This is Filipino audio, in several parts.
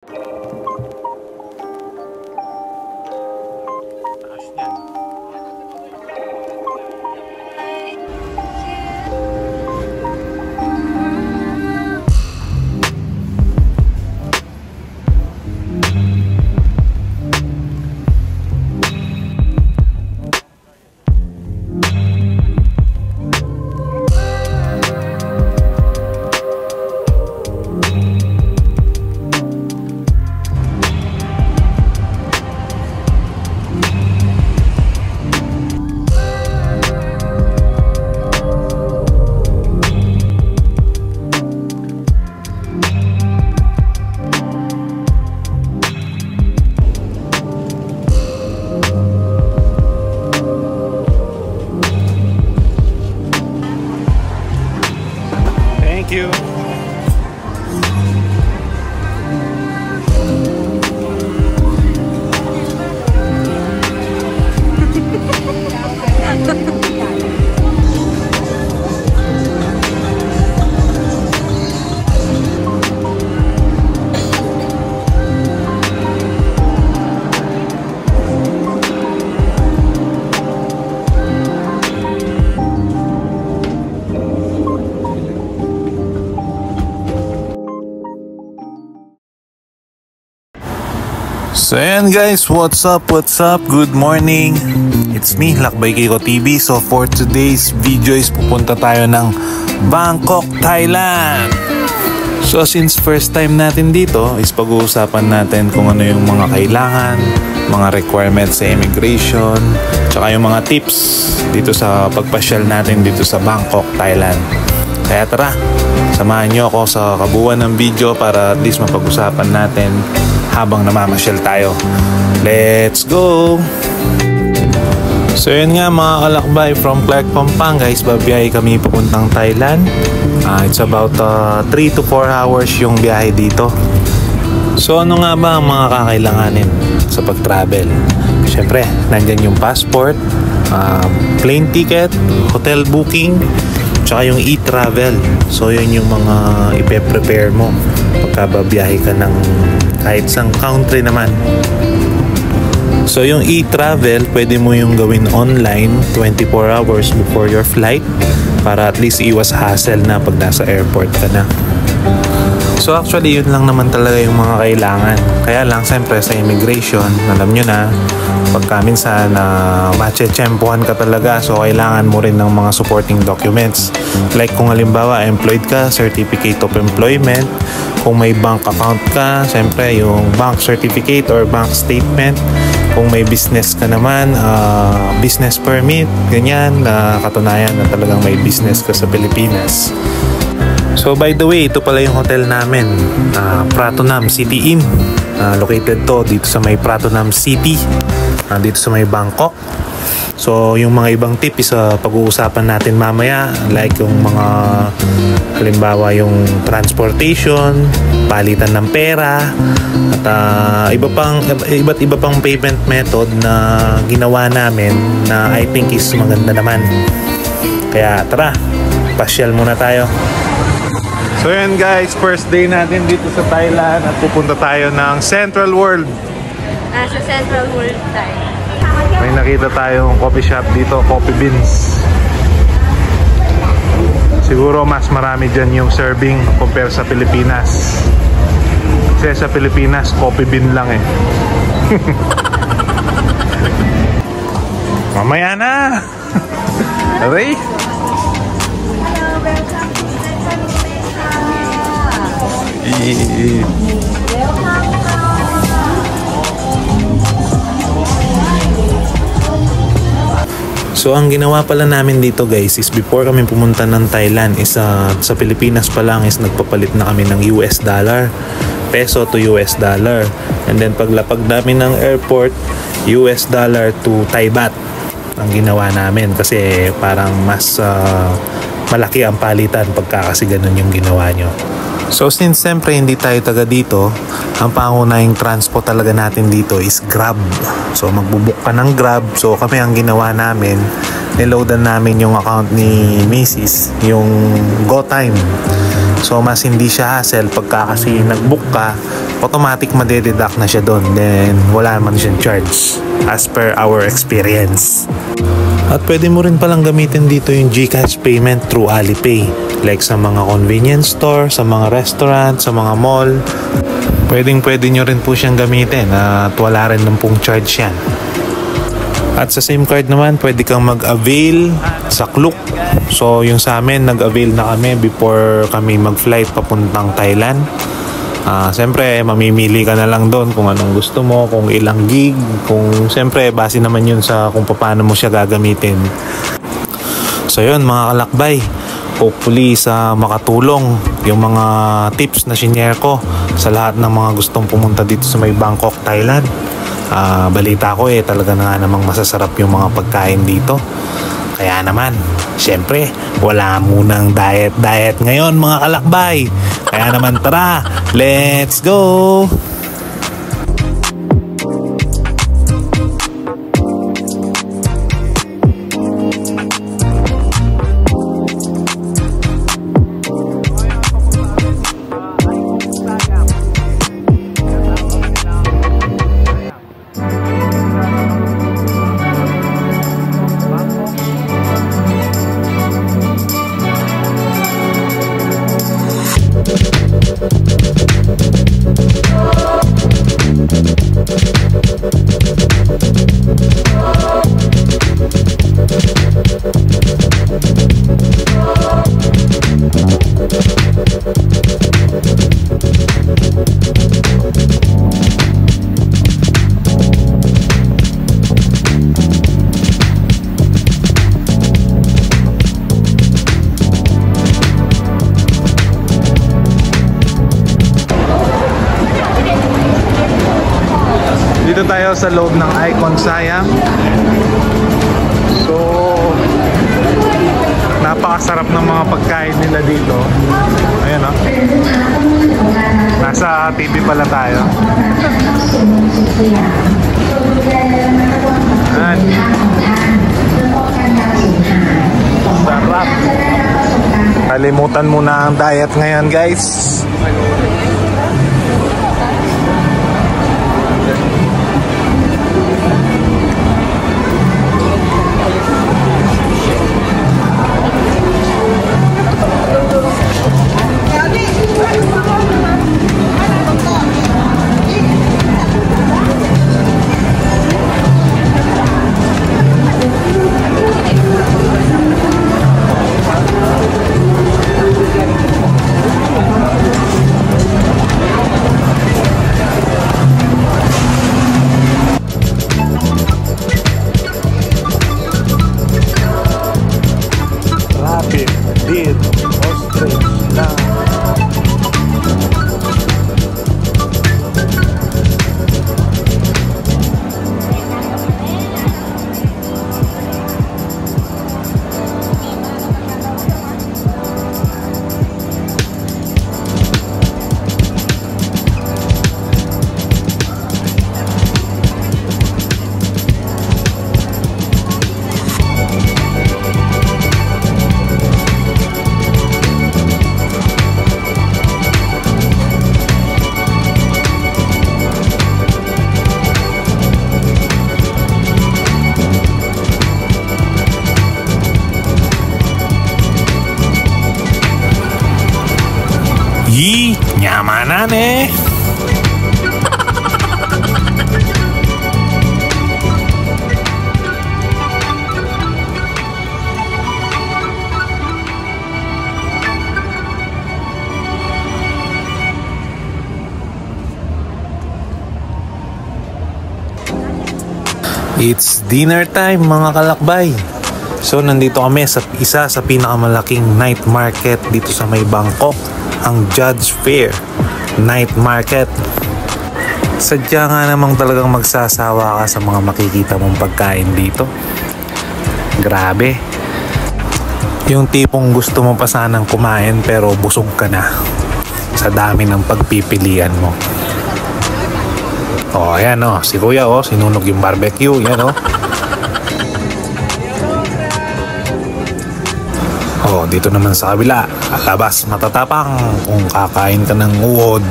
Thank you. So ayan guys, what's up? Good morning. It's me, Lakbay Kiko TV. So for today's video is pupunta tayo ng Bangkok, Thailand. So since first time natin dito is pag-uusapan natin kung ano yung mga kailangan, mga requirements sa immigration, tsaka yung mga tips dito sa pagpasyal natin dito sa Bangkok, Thailand. Kaya tara, samahan nyo ako sa kabuuan ng video para at least mapag-usapan natin habang namamasyal tayo. Let's go! So yun nga mga kalakbay, from Clark, Pampanga guys, babiyahe kami papuntang Thailand. It's about 3 to 4 hours yung biyahe dito. So ano nga ba ang mga kakailanganin sa pag-travel? Siyempre, nandyan yung passport, plane ticket, hotel booking, tsaka yung e-travel. So yun yung mga ipe-prepare mo pagka babiyahe ka ng kahit sang country naman. So yung e-travel, pwede mo yung gawin online 24 hours before your flight para at least iwas hassle na pag nasa airport ka na. So actually yun lang naman talaga yung mga kailangan. Kaya lang siyempre sa immigration, alam nyo na, pagka minsan matche-tsempohan ka talaga, so kailangan mo rin ng mga supporting documents. Like kung halimbawa employed ka, certificate of employment. Kung may bank account ka, siyempre yung bank certificate or bank statement. Kung may business ka naman, business permit, ganyan, katunayan na talagang may business ka sa Pilipinas. So by the way, ito pala yung hotel namin, Pratunam City Inn. Located to dito sa may Pratunam City, dito sa may Bangkok. So yung mga ibang tip is pag-uusapan natin mamaya, like yung mga halimbawa yung transportation, palitan ng pera, at iba't iba pang payment method na ginawa namin na I think is maganda naman. Kaya tara, pasyal muna tayo. So yun guys, first day natin dito sa Thailand at pupunta tayo ng Central World. Sa Central World tayo. May nakita tayong coffee shop dito, Coffee Beans. Siguro mas marami dyan yung serving compare sa Pilipinas. Kasi sa Pilipinas, coffee bean lang eh. Mamaya na! Aray! So ang ginawa pala namin dito guys is before kami pumunta ng Thailand is sa Pilipinas pa lang is nagpapalit na kami ng US dollar, peso to US dollar, and then paglapag namin ng airport, US dollar to Thai baht ang ginawa namin kasi parang mas malaki ang palitan pagka kasi ganun yung ginawa nyo. So since siyempre hindi tayo taga dito, ang pangunahing transport talaga natin dito is Grab. So magbubuk ka ng Grab. So kami ang ginawa namin, niloadan namin yung account ni Mrs. yung GoTime. So mas hindi siya hassle pagka kasi nagbook ka, automatic madededuct na siya doon. Then wala naman siyang charge as per our experience. At pwede mo rin palang gamitin dito yung GCash payment through Alipay. Like sa mga convenience store, sa mga restaurant, sa mga mall. Pwede nyo rin po siyang gamitin at wala rin ng pong charge yan. At sa same card naman, pwede kang mag-avail sa Klook. So yung sa amin, nag-avail na kami before kami mag-flight papuntang Thailand. Siyempre, mamimili ka na lang doon kung anong gusto mo, kung ilang gig, kung siyempre, base naman yun sa kung paano mo siya gagamitin. So yun mga kalakbay, hopefully sa makatulong yung mga tips na sinare ko sa lahat ng mga gustong pumunta dito sa may Bangkok, Thailand. Balita ko talaga na nga namang masasarap yung mga pagkain dito. Kaya naman, syempre, wala munang diet ngayon mga kalakbay. Kaya naman tara, let's go! Dito tayo sa loob ng Icon Siam. So, napakasarap ng mga pagkain nila dito. Ayan o. Nasa TV pala tayo. Ayan. Sarap. Kalimutan muna ang diet ngayon, guys. Nyamanan It's dinner time mga kalakbay. So nandito kami sa isa sa pinakamalaking night market dito sa may Bangkok, ang Judge Fair Night Market. Sadya nga namang talagang magsasawa ka sa mga makikita mong pagkain dito. Grabe. Yung tipong gusto mo pa sanang kumain pero busog ka na sa dami ng pagpipilian mo. Oh, ayan si Kuya sinunog yung barbecue, yan dito naman sa kabila, labas matatapang kung kakain ka ng uod.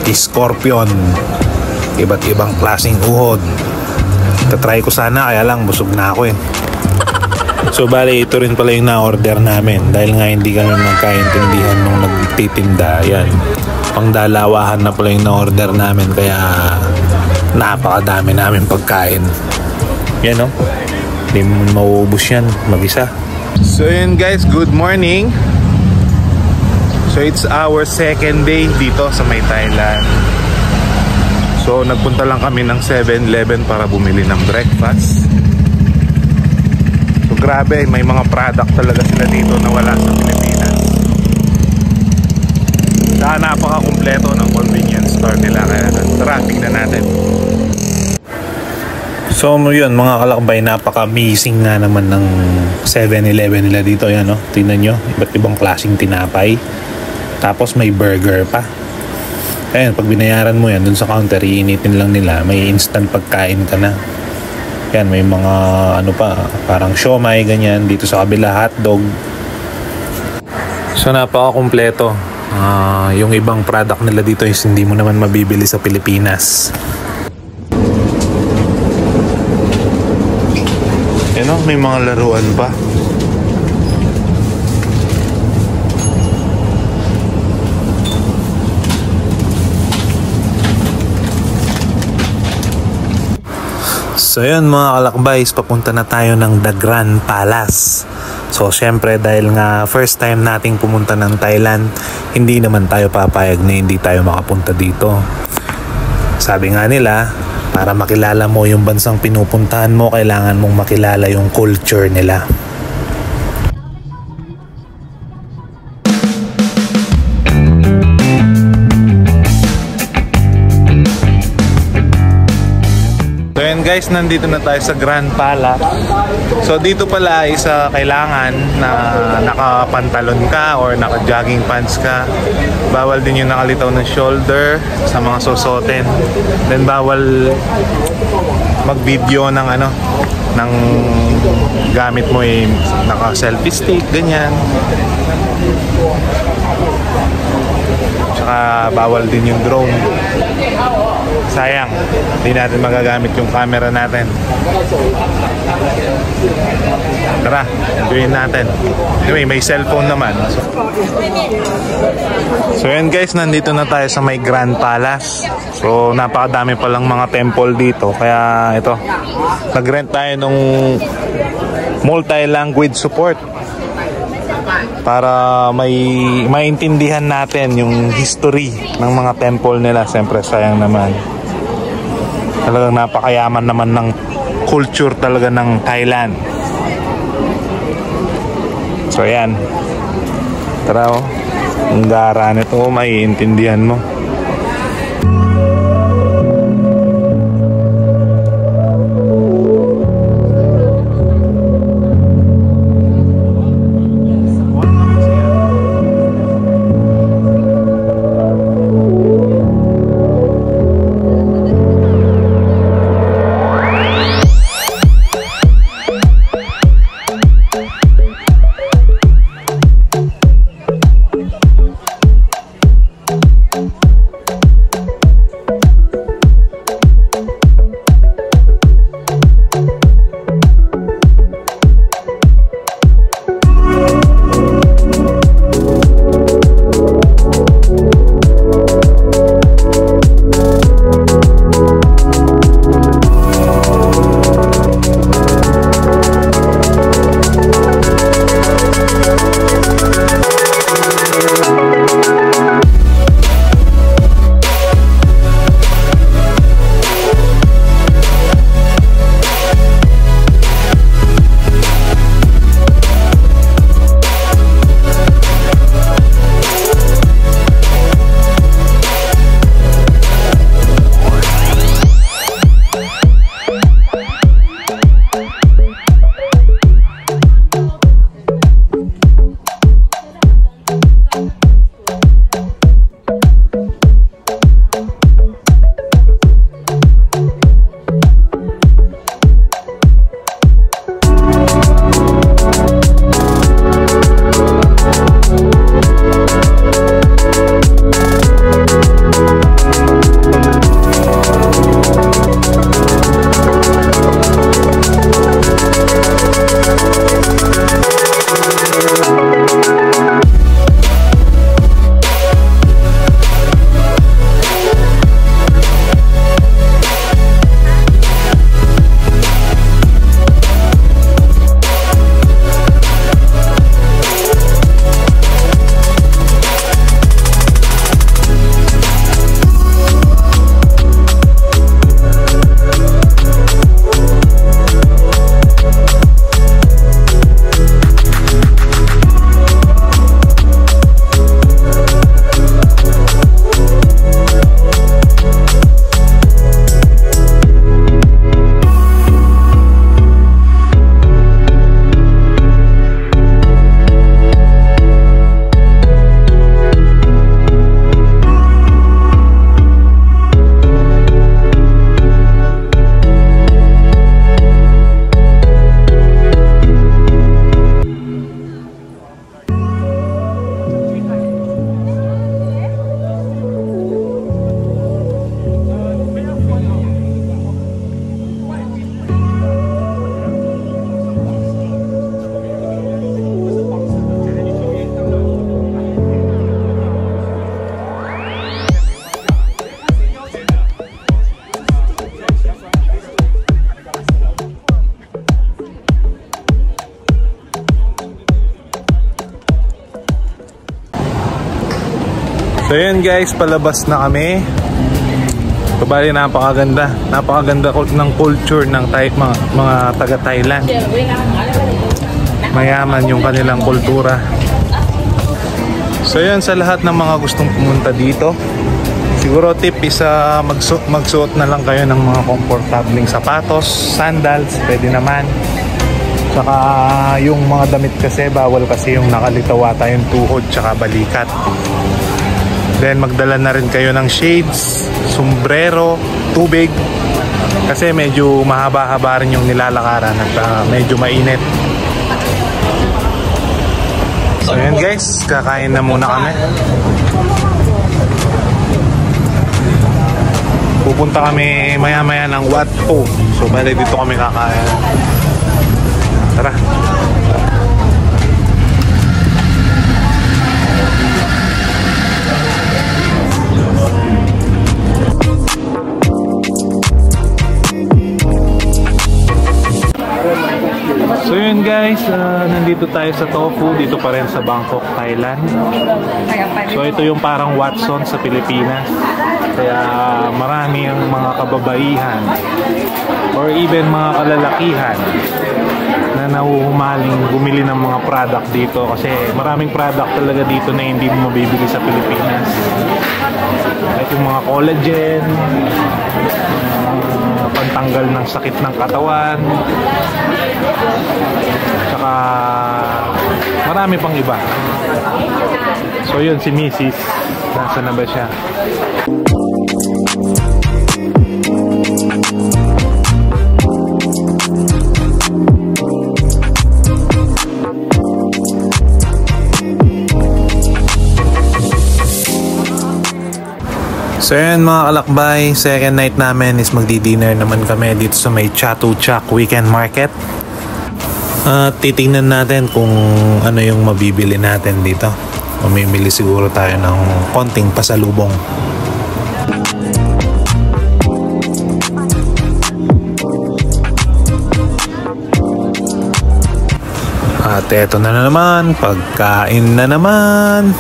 Scorpion, iba't ibang klaseng uhod. Tatry ko sana, kaya lang busog na ako eh. So bali, ito rin pala yung na-order namin dahil nga hindi kami magkaintindihan nung nagtitinda. Yan, pangdalawahan na pala yung na-order namin, kaya napakadami namin pagkain. Yan, no? Hindi mo mauubos yan mag-isa. So yun guys, good morning. So it's our second day dito sa may Thailand. So nagpunta lang kami ng 7-Eleven para bumili ng breakfast. So grabe, may mga product talaga sila dito na wala sa Pilipinas. Saka napaka-kumpleto ng convenience store nila. Kaya tara, tingnan natin. So yun mga kalakbay, napaka-amazing nga naman ng 7-Eleven nila dito. Yan, no? Tingnan nyo, iba't ibang klaseng tinapay. Tapos may burger pa. Ayan, pag binayaran mo yan dun sa counter, iinitin lang nila. May instant pagkain ka na. Yan, may mga ano pa, parang siomay, ganyan. Dito sa kabila, hotdog. So napaka-kumpleto. Yung ibang product nila dito is hindi mo naman mabibili sa Pilipinas. Yan, may mga laruan pa. So yun mga kalakbays, papunta na tayo ng The Grand Palace. So syempre dahil nga first time nating pumunta ng Thailand, hindi naman tayo papayag na hindi tayo makapunta dito. Sabi nga nila, para makilala mo yung bansang pinupuntahan mo, kailangan mong makilala yung culture nila. Guys, nandito na tayo sa Grand Palace. So dito pala is kailangan na nakapantalon ka or naka-jogging pants ka. Bawal din yung nakalitaw ng shoulder sa mga susuotin. Then bawal mag-video ng ng gamit mo, naka-selfie stick, ganyan. Tsaka bawal din yung drone. Sayang, hindi natin magagamit yung camera natin. Tara, enjoyin natin. Anyway, may cellphone naman. So yun guys, nandito na tayo sa may Grand Palace. So napakadami palang mga temple dito. Kaya ito, nag-rent tayo nung multi-language support para maintindihan natin yung history ng mga temple nila. Siyempre sayang naman, talagang napakayaman naman ng culture talaga ng Thailand. So yan, tara, ang gara nito, maiintindihan mo. So yun guys, palabas na kami. Kabali, napakaganda ng culture ng mga taga Thailand. Mayaman yung kanilang kultura. So yun, sa lahat ng mga gustong pumunta dito, siguro tip is magsuot na lang kayo ng mga komportabling sapatos, sandals, pwede naman. Saka yung mga damit kasi, bawal kasi yung nakalitaw ata yung tuhod tsaka balikat. Then magdala na rin kayo ng shades, sombrero, tubig. Kasi medyo mahaba-haba rin yung nilalakaran at medyo mainit. So yun guys, kakain na muna kami. Pupunta kami maya-maya ng Wat Po. So bali dito kami kakain. Tara. So yun guys, nandito tayo sa Tofu, dito pa rin sa Bangkok, Thailand. So ito yung parang Watson sa Pilipinas. Kaya marami ang mga kababaihan or even mga kalalakihan na nahuhumaling bumili ng mga product dito. Kasi maraming product talaga dito na hindi mo mabibili sa Pilipinas. Like yung mga collagen, pantanggal ng sakit ng katawan, tsaka marami pang iba. So yun, si Mrs. Nasa na ba siya? So yun mga kalakbay, second night namin is magdi-dinner naman kami dito sa may Chatuchak Weekend Market. Titingnan natin kung ano yung mabibili natin dito. Mamimili siguro tayo ng konting pasalubong. At eto na naman, pagkain na naman.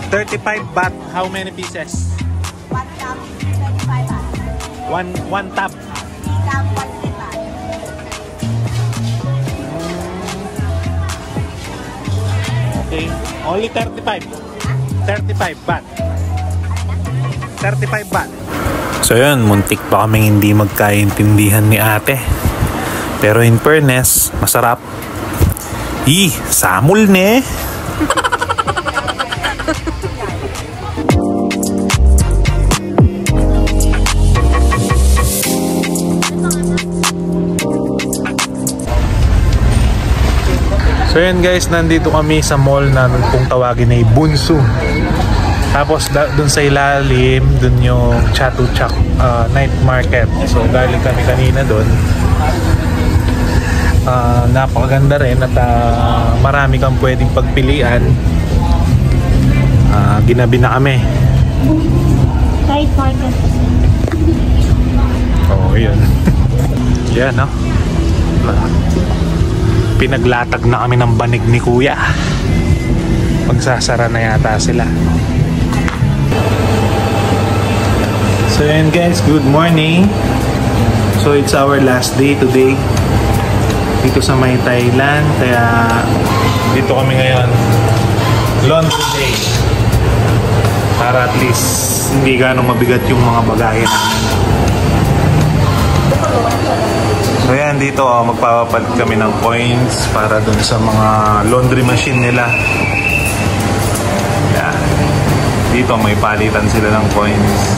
$35 baht. How many pieces? One tub, 25 baht. One tub. Tub, 100 baht. Okay. Only 35. 35 baht. 35 baht. So yun, muntik pa kaming hindi magkaintindihan ni ate. Pero in fairness, masarap. Samul ne. So yun guys, nandito kami sa mall na kung tawagin ay Bunsu. Tapos dun sa ilalim, dun yung Chatuchak Night Market. So galing kami kanina dun. Napakaganda rin at marami kang pwedeng pagpilian. Ginabi na kami. Night market. Oo, yun. Yan, no? Pinaglatag na kami ng banig ni kuya. Magsasara na yata sila. So yun guys, good morning. So it's our last day today dito sa may Thailand. Kaya dito kami ngayon, laundry day, para at least hindi ganong mabigat yung mga bagahe namin. So yan, dito magpapapalit kami ng coins para dun sa mga laundry machine nila. Yan. Dito may palitan sila ng coins.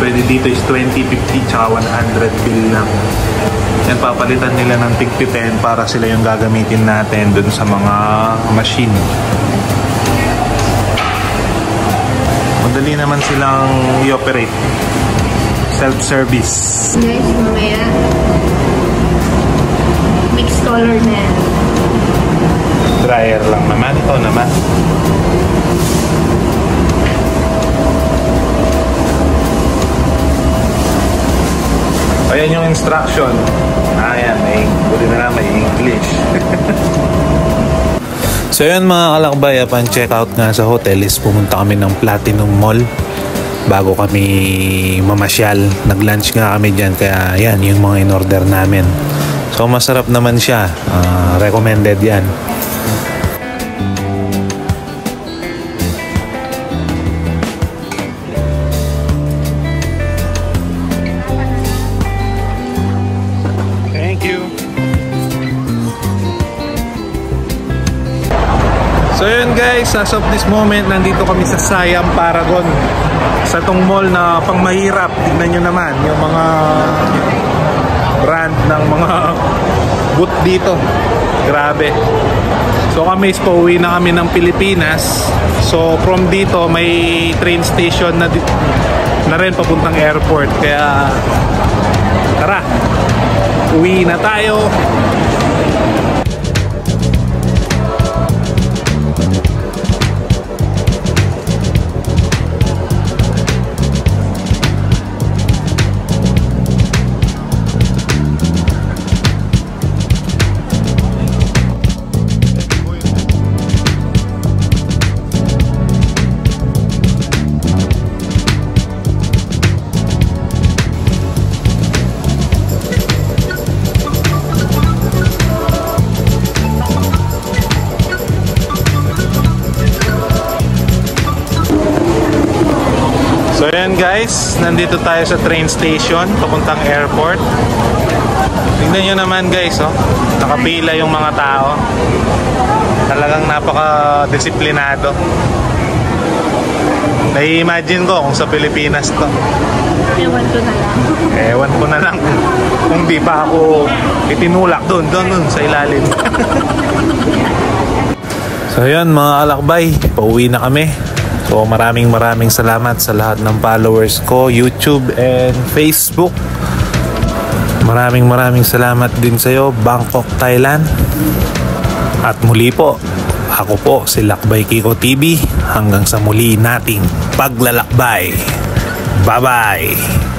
Pwede dito is 20, 50, tsaka 100 bill lang. Yan, papalitan nila ng tig 10 para sila yung gagamitin natin dun sa mga machine. Madali naman silang i-operate. Self-service. Guys, mamaya mixed color na yan. Dryer lang naman. Ito naman. Ayan yung instruction. Ayan, buti na lang may English. So yun mga kalakbay, upon check out nga sa hotel is pumunta kami ng Platinum Mall bago kami mamasyal. Nag-lunch nga kami dyan, kaya yan yung mga in-order namin. So masarap naman siya, recommended yan. Thank you. So yun guys, as of this moment, nandito kami sa Siam Paragon. Sa tong mall na pang mahirap. Tignan nyo naman yung mga brand ng mga booth dito. Grabe. So kami, pauwi na kami ng Pilipinas. So from dito, may train station na rin papuntang airport. Kaya tara, uwi na tayo. So yan guys, nandito tayo sa train station papuntang airport. Tingnan nyo naman guys, oh, nakapila yung mga tao. Talagang napaka-disiplinado. Nai-imagine ko kung sa Pilipinas to. Ewan ko na lang. Ewan ko na lang kung di pa ako itinulak doon sa ilalim. So yan mga kalakbay, pauwi na kami. So maraming salamat sa lahat ng followers ko, YouTube and Facebook. Maraming salamat din sa iyo, Bangkok, Thailand. At muli po, ako po si Lakbay Kiko TV. Hanggang sa muli nating paglalakbay. Bye-bye!